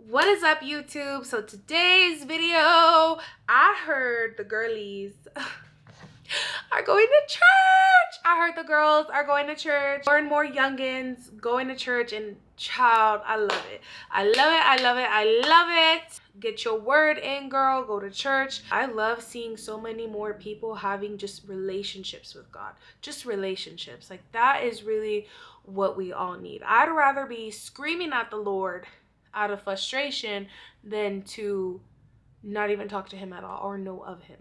What is up, YouTube? So today's video, I heard the girlies are going to church. I heard the girls are going to church. More and more youngins going to church, and child, I love it. I love it. I love it. I love it. Get your word in, girl. Go to church. I love seeing so many more people having just relationships with God. Just relationships. Like, that is really what we all need. I'd rather be screaming at the Lord out of frustration than to not even talk to him at all or know of him.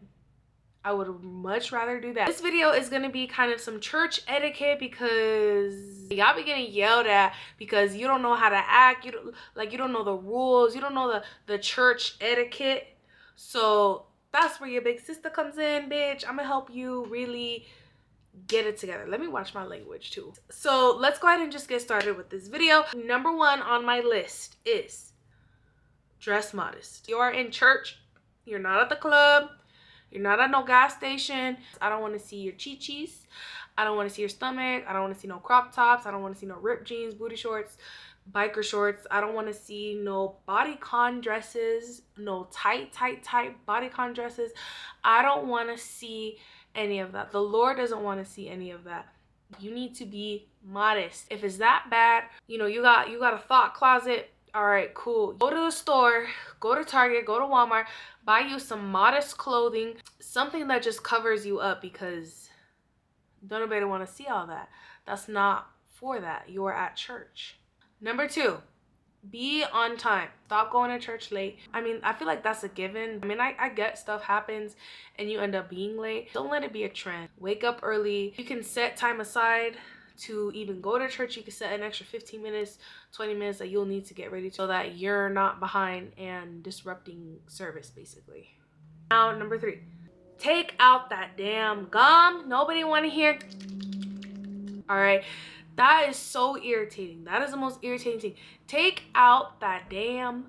I would much rather do that. This video is going to be kind of some church etiquette because y'all be getting yelled at because you don't know how to act. You don't know the rules. You don't know the church etiquette. So that's where your big sister comes in, bitch. I'm gonna help you really get it together. Let me watch my language too. So let's go ahead and just get started with this video. Number one on my list is dress modest. You are in church. You're not at the club. You're not at no gas station. I don't want to see your chi-chis. I don't want to see your stomach. I don't want to see no crop tops. I don't want to see no ripped jeans, booty shorts, biker shorts. I don't want to see no bodycon dresses, no tight bodycon dresses. I don't want to see any of that. The Lord doesn't want to see any of that. You need to be modest. If it's that bad, you got a thought closet. All right, cool. Go to the store, go to Target, go to Walmart, buy you some modest clothing, something that just covers you up, because don't nobody want to see all that. That's not for that. You're at church. Number two, be on time. Stop going to church late. I mean, I feel like that's a given. I mean, I get stuff happens and you end up being late. Don't let it be a trend. Wake up early. You can set time aside to even go to church. You can set an extra 15 minutes, 20 minutes that you'll need to get ready so that you're not behind and disrupting service, basically. Now, number three, take out that damn gum. Nobody want to hear. All right. That is so irritating. That is the most irritating thing. Take out that damn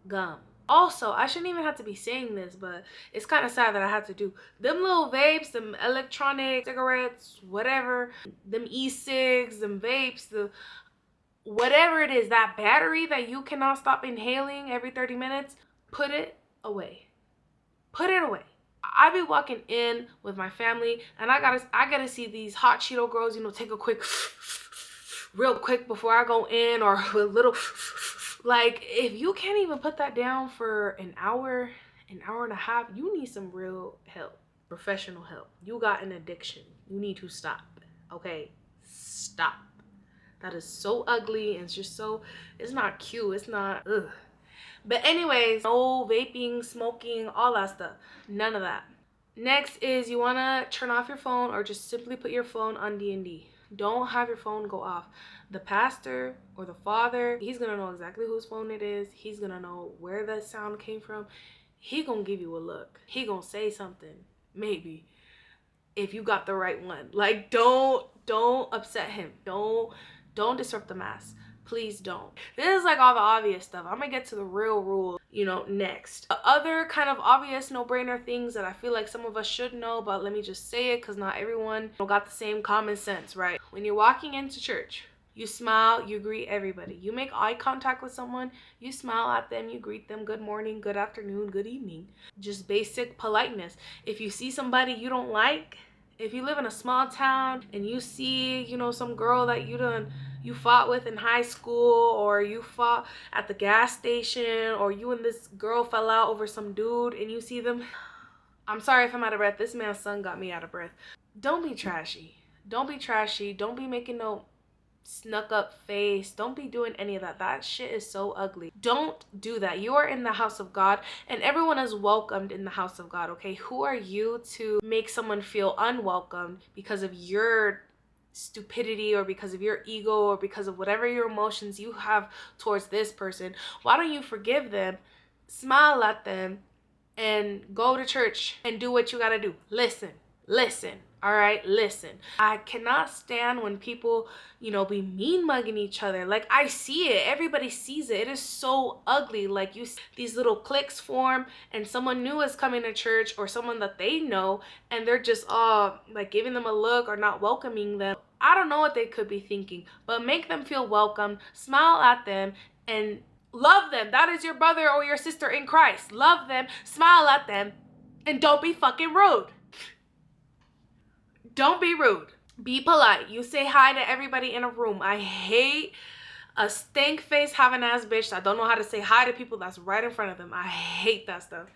gum. Also, I shouldn't even have to be saying this, but it's kind of sad that I have to do. Them little vapes, them electronic cigarettes, whatever, them e-cigs, them vapes, the whatever it is, that battery that you cannot stop inhaling every 30 minutes, put it away. Put it away. I be walking in with my family and I gotta see these hot Cheeto girls, take a quick real quick before I go in, or a little like, if you can't even put that down for an hour and a half, you need some real help, professional help. You got an addiction. You need to stop. Okay, stop. That is so ugly, and it's not cute. It's not, ugh. But anyways, no vaping, smoking, all that stuff. None of that. Next is you want to turn off your phone, or just simply put your phone on D&D. Don't have your phone go off. The pastor or the father, he's going to know exactly whose phone it is. He's going to know where that sound came from. He going to give you a look. He going to say something, maybe, if you got the right one. Like, don't upset him. Don't disrupt the mass. Please don't. This is like all the obvious stuff. I'm gonna get to the real rule, next. Other kind of obvious no-brainer things that I feel like some of us should know, but let me just say it because not everyone got the same common sense, right? When you're walking into church, you smile, you greet everybody. You make eye contact with someone, you smile at them, you greet them, good morning, good afternoon, good evening. Just basic politeness. If you see somebody you don't like, if you live in a small town and you see, some girl that you fought with in high school, or you fought at the gas station, or you and this girl fell out over some dude and you see them, I'm sorry if I'm out of breath. This man's son got me out of breath. Don't be trashy. Don't be trashy. Don't be making no snuck up face. Don't be doing any of that. That shit is so ugly. Don't do that. You are in the house of God, and everyone is welcomed in the house of God, okay? Who are you to make someone feel unwelcome because of your stupidity, or because of your ego, or because of whatever your emotions you have towards this person? Why don't you forgive them, smile at them, and go to church and do what you gotta do? Listen. All right, listen. I cannot stand when people, be mean mugging each other. Like, I see it. Everybody sees it. It is so ugly. Like, these little cliques form, and someone new is coming to church, or someone that they know, and they're just like giving them a look or not welcoming them. I don't know what they could be thinking, but make them feel welcome, smile at them, and Love them. That is your brother or your sister in Christ. Love them, smile at them, and don't be fucking rude. Don't be rude. Be polite. You say hi to everybody in a room. I hate a stink face having ass bitch that don't know how to say hi to people that's right in front of them. I hate that stuff.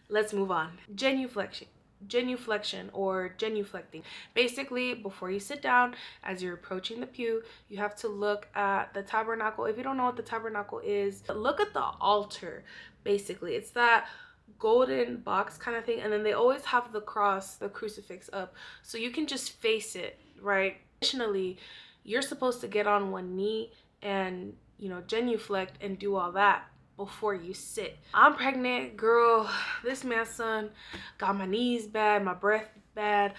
Let's move on. Genuflection or genuflecting. Basically, before you sit down, as you're approaching the pew, you have to look at the tabernacle. If you don't know what the tabernacle is, look at the altar. Basically, it's that golden box kind of thing, and then they always have the cross, the crucifix up, so you can just face it, right? Additionally, you're supposed to get on one knee and, you know, genuflect and do all that before you sit. I'm pregnant, girl. This man's son got my knees bad, my breath bad.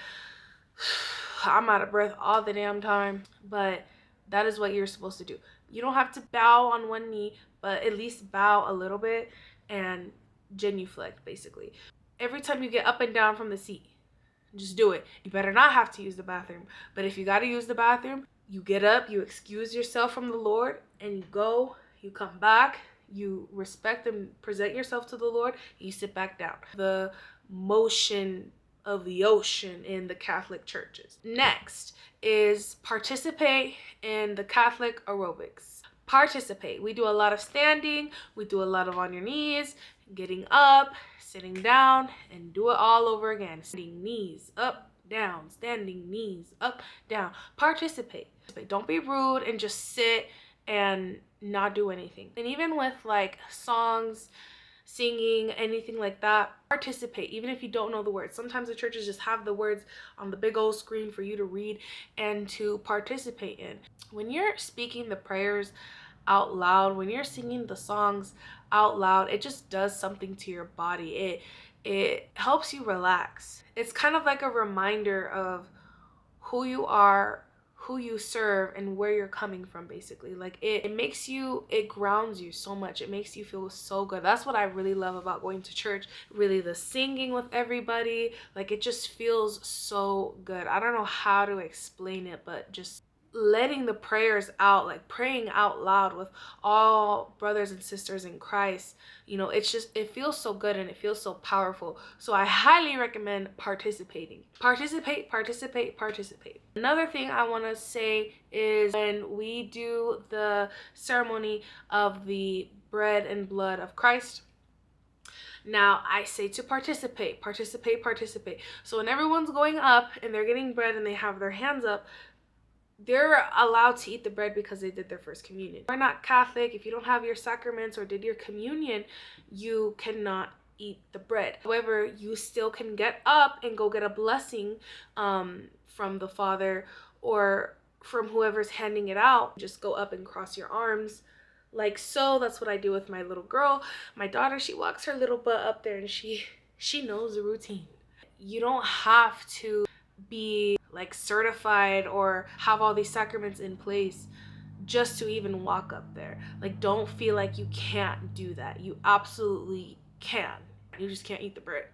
I'm out of breath all the damn time, but that is what you're supposed to do. You don't have to bow on one knee, but at least bow a little bit and genuflect. Basically, every time you get up and down from the seat, just do it. You better not have to use the bathroom, but if you got to use the bathroom, you get up, you excuse yourself from the Lord, and you go, you come back, you respect and present yourself to the Lord, and you sit back down. The motion of the ocean in the Catholic churches. Next is participate in the Catholic aerobics. Participate. We do a lot of standing, we do a lot of on your knees, getting up, sitting down, and do it all over again. Standing knees up, down, standing knees up, down. Participate. Don't be rude and just sit and not do anything. And even with like songs, singing, anything like that, participate. Even if you don't know the words, sometimes the churches just have the words on the big old screen for you to read and to participate in. When you're speaking the prayers out loud, when you're singing the songs out loud, it just does something to your body. It helps you relax. It's kind of like a reminder of who you are, who you serve, and where you're coming from. Basically, like it makes you, it grounds you so much. It makes you feel so good. That's what I really love about going to church. Really, the singing with everybody, like it just feels so good. I don't know how to explain it, but just letting the prayers out, like praying out loud with all brothers and sisters in Christ, you know, it's just, it feels so good and it feels so powerful. So I highly recommend participating. Participate. Another thing I want to say is when we do the ceremony of the bread and blood of Christ, now I say to participate. So when everyone's going up and they're getting bread and they have their hands up, they're allowed to eat the bread because they did their first communion. If you're not Catholic, if you don't have your sacraments or did your communion, you cannot eat the bread. However, you still can get up and go get a blessing from the Father or from whoever's handing it out. Just go up and cross your arms like so. That's what I do with my little girl. My daughter, she walks her little butt up there and she knows the routine. You don't have to be like certified or have all these sacraments in place just to even walk up there. Like, don't feel like you can't do that. You absolutely can. You just can't eat the bread.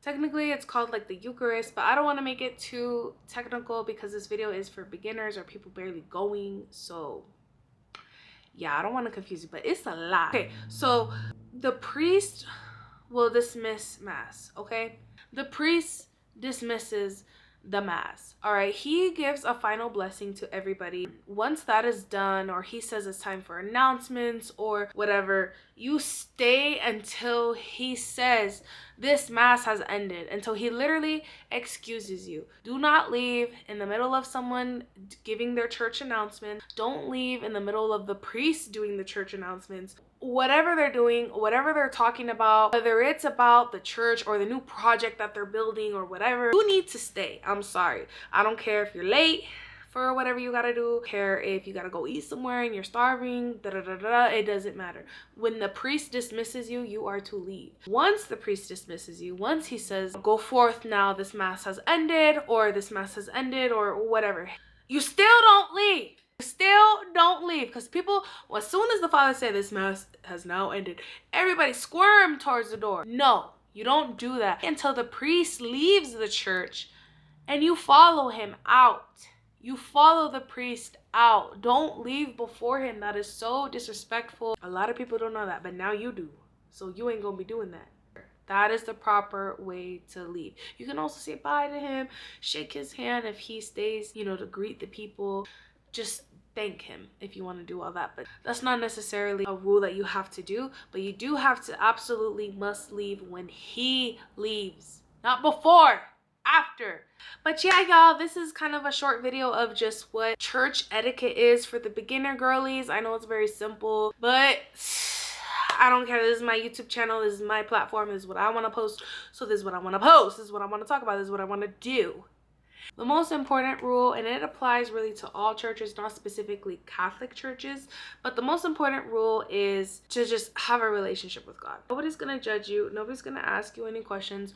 Technically, it's called like the Eucharist, but I don't want to make it too technical because this video is for beginners or people barely going. So yeah, I don't want to confuse you, but it's a lot. Okay, so the priest will dismiss mass, okay? The priest dismisses the mass. All right, he gives a final blessing to everybody. Once that is done, or he says it's time for announcements or whatever, you stay until he says this mass has ended, until he literally excuses you. Do not leave in the middle of someone giving their church announcement. Don't leave in the middle of the priest doing the church announcements. Whatever they're doing, whatever they're talking about, whether it's about the church or the new project that they're building or whatever, you need to stay. I'm sorry. I don't care if you're late for whatever you gotta do. I don't care if you gotta go eat somewhere and you're starving. It doesn't matter. When the priest dismisses you, you are to leave. Once the priest dismisses you, once he says, go forth now, this mass has ended, or this mass has ended, or whatever, you still don't leave. Still don't leave, because people, well, as soon as the Father said this mass has now ended, everybody squirm towards the door. No, you don't do that until the priest leaves the church and you follow him out. You follow the priest out. Don't leave before him. That is so disrespectful. A lot of people don't know that, but now you do. So you ain't gonna be doing that. That is the proper way to leave. You can also say bye to him, shake his hand if he stays, you know, to greet the people. Just thank him if you want to do all that. But that's not necessarily a rule that you have to do, but you do have to absolutely must leave when he leaves, not before, after. But yeah, y'all, this is kind of a short video of just what church etiquette is for the beginner girlies. I know it's very simple, but I don't care. This is my YouTube channel. This is my platform. This is what I want to post. So this is what I want to post. This is what I want to talk about. This is what I want to do. The most important rule, and it applies really to all churches, not specifically Catholic churches, but the most important rule is to just have a relationship with God. Nobody's going to judge you. Nobody's going to ask you any questions,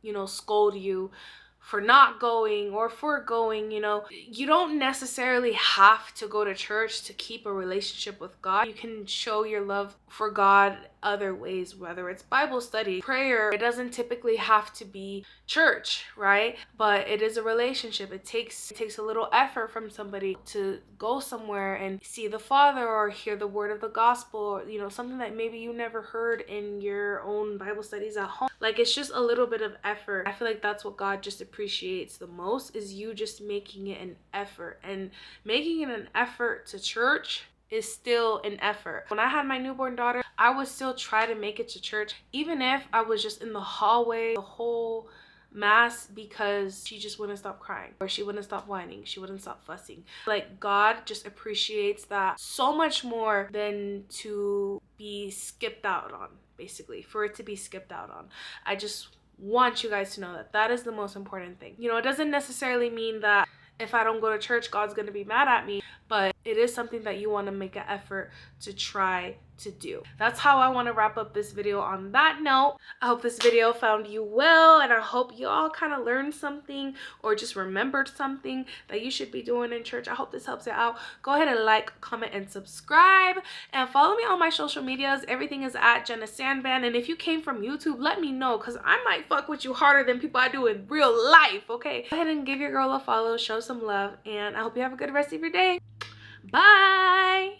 you know, scold you for not going or for going. You know, you don't necessarily have to go to church to keep a relationship with God. You can show your love for God other ways, whether it's Bible study, prayer. It doesn't typically have to be church, right? But it is a relationship. It takes a little effort from somebody to go somewhere and see the Father or hear the word of the gospel, or, you know, something that maybe you never heard in your own Bible studies at home. Like, it's just a little bit of effort. I feel like that's what God just appreciates the most, is you just making it an effort. And making it an effort to church is still an effort. When I had my newborn daughter, I would still try to make it to church, even if I was just in the hallway the whole mass, because she just wouldn't stop crying, or she wouldn't stop whining, she wouldn't stop fussing. Like, God just appreciates that so much more than to be skipped out on, basically, for it to be skipped out on. I just want you guys to know that that is the most important thing. You know, it doesn't necessarily mean that if I don't go to church, God's gonna be mad at me, but it is something that you want to make an effort to try to do. That's how I want to wrap up this video on that note. I hope this video found you well, and I hope you all kind of learned something or just remembered something that you should be doing in church. I hope this helps you out. Go ahead and like, comment, and subscribe, and follow me on my social medias. Everything is at Gennasanban, and if you came from YouTube, let me know, because I might fuck with you harder than people I do in real life, okay? Go ahead and give your girl a follow, show some love, and I hope you have a good rest of your day. Bye.